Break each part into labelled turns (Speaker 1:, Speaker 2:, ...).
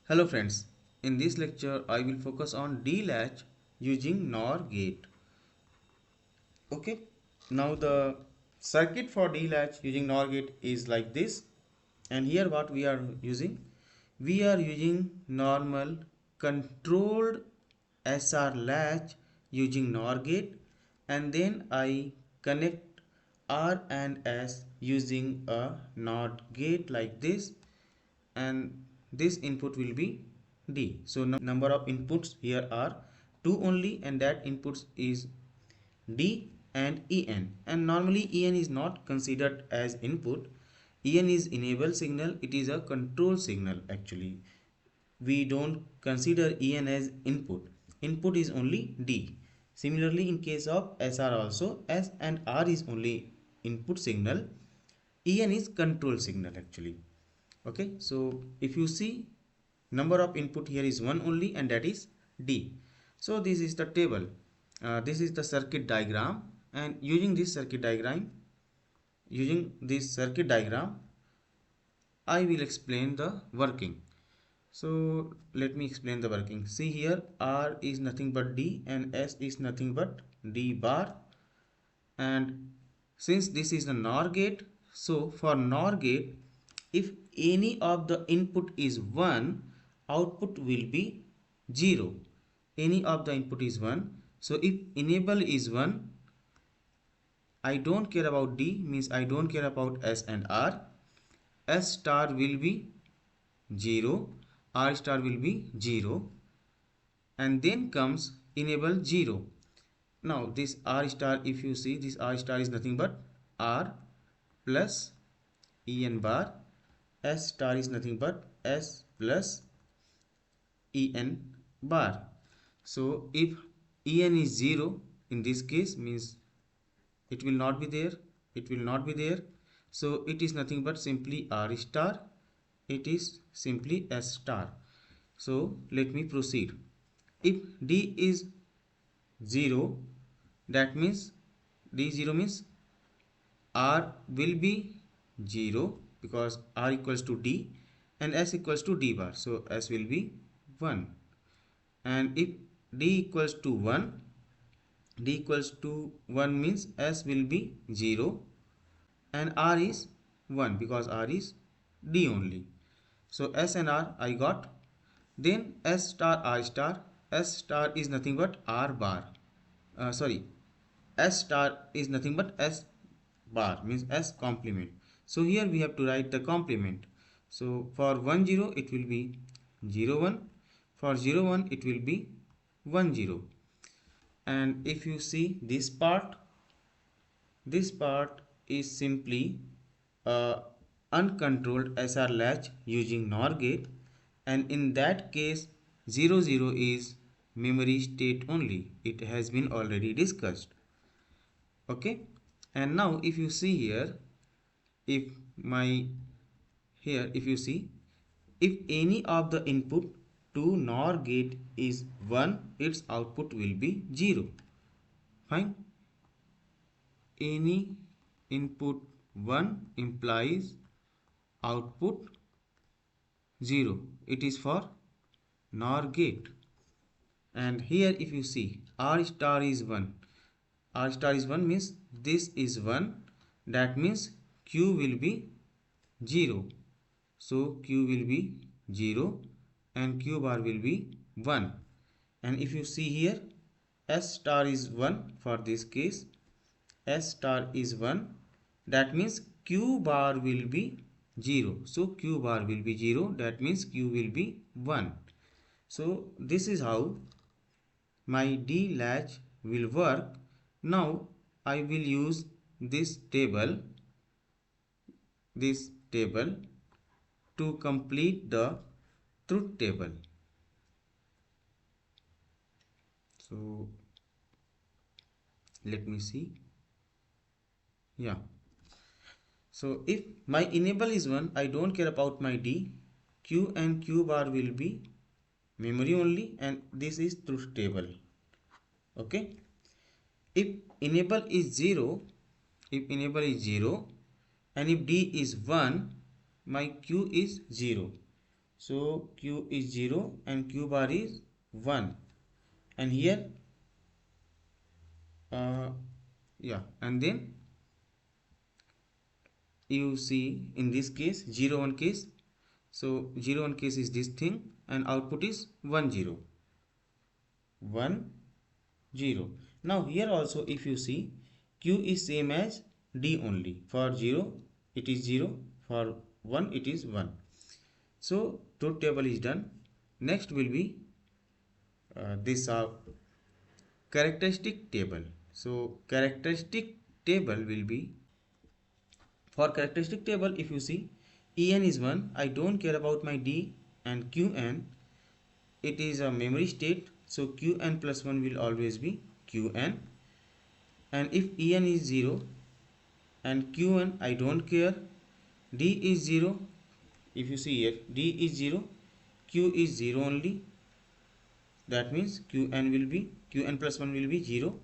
Speaker 1: Hello friends, in this lecture I will focus on D-latch using NOR gate. Okay, now the circuit for D-latch using NOR gate is like this, and here what we are using? We are using normal controlled SR latch using NOR gate, and then I connect R and S using a NOT gate like this, and this input will be D. So number of inputs here are 2 only, and that inputs is D and EN, and normally EN is not considered as input. EN is enable signal, it is a control signal. Actually we don't consider EN as input. Input is only D. Similarly in case of SR also, S and R is only input signal, EN is control signal actually. Okay, so if you see, number of input here is 1 only, and that is D. So this is the table. This is the circuit diagram, and using this circuit diagram, I will explain the working. So let me explain the working. See here, R is nothing but D and S is nothing but D bar, and since this is the NOR gate, so for NOR gate, if any of the input is 1, output will be 0. Any of the input is 1. So if enable is 1, I don't care about D, means I don't care about S and R. S star will be 0, R star will be 0, and then comes enable 0. Now this R star, if you see, this R star is nothing but R plus En bar. S star is nothing but S plus En bar. So if En is 0, in this case means it will not be there, so it is nothing but simply R star, it is simply S star. So let me proceed. If D is 0, that means D0 means R will be 0, because R equals to D and S equals to D bar, so S will be 1. And if D equals to 1, means S will be 0 and R is 1, because R is D only. So S and R I got. Then S star R star. S star is nothing but R bar. S star is nothing but S bar, means S complement. So here we have to write the complement. So for 1 0 it will be 0 1. For 0 1 it will be 1 0. And if you see this part is simply a uncontrolled SR latch using NOR gate, and in that case 0 0 is memory state only. It has been already discussed. Okay, and now if you see here, if you see, if any of the input to NOR gate is 1, its output will be 0. Fine. Any input 1 implies output 0. It is for NOR gate. And here if you see, R star is 1. R star is 1 means this is 1. That means Q will be 0. So Q will be 0 and Q bar will be 1. And if you see here, S star is 1 for this case. S star is 1. That means Q bar will be 0. So Q bar will be 0. That means Q will be 1. So this is how my D latch will work. Now I will use this table to complete the truth table. So let me see. Yeah. So if my enable is 1, I don't care about my D. Q and Q bar will be memory only, and this is truth table. Okay. If enable is 0, and if D is 1, my Q is 0. so q is 0 and q bar is 1, and here uh, yeah, and then you see in this case 0 1 case, so 0 1 case is this thing, and output is 1 0 1 0. Now here also if you see q is same as d only. For 0 it is 0, for 1 it is 1. So truth table is done. Next will be this characteristic table. So characteristic table will be, for characteristic table if you see en is 1, I don't care about my d and qn, it is a memory state, so qn plus 1 will always be qn. And if en is 0 and qn I don't care, d is 0, if you see here d is 0, q is 0 only, that means qn plus 1 will be 0.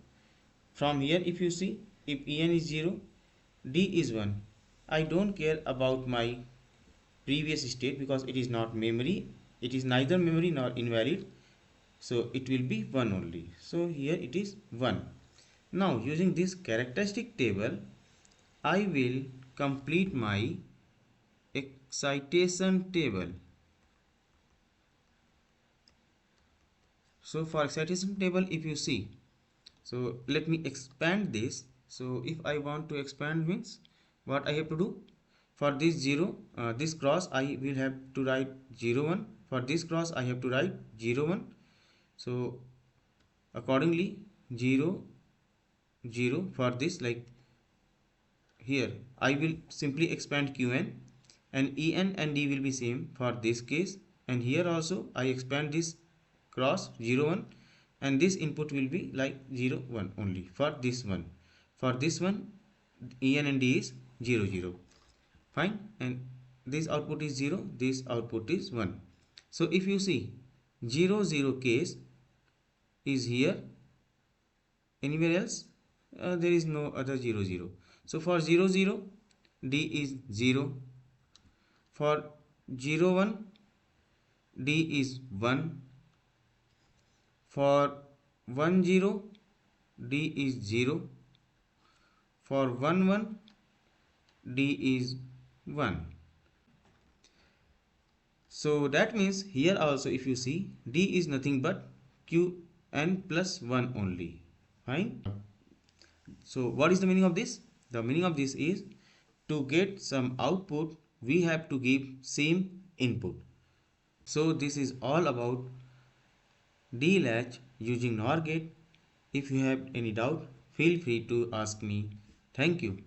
Speaker 1: From here if you see, if en is 0, d is 1, I don't care about my previous state because it is not memory, it is neither memory nor invalid, so it will be 1 only, so here it is 1. Now using this characteristic table I will complete my excitation table. So for excitation table if you see, so let me expand this. So if I want to expand means what I have to do, for this 0 this cross I will have to write 0 1, for this cross I have to write 0 1, so accordingly 0 0 for this, like here I will simply expand qn, and en and d will be same for this case, and here also I expand this cross 0 1, and this input will be like 0 1 only for this one. For this one en and d is 0 0, fine, and this output is 0, this output is 1. So if you see 0 0 case is here, anywhere else there is no other 0 0. So for 0 0 d is 0, for 0 1 d is 1, for 1 0 d is 0, for 1 1 d is 1. So that means here also if you see d is nothing but qn plus 1 only, fine. So what is the meaning of this? The meaning of this is, to get some output we have to give same input. So this is all about D-latch using NOR gate. If you have any doubt, feel free to ask me. Thank you.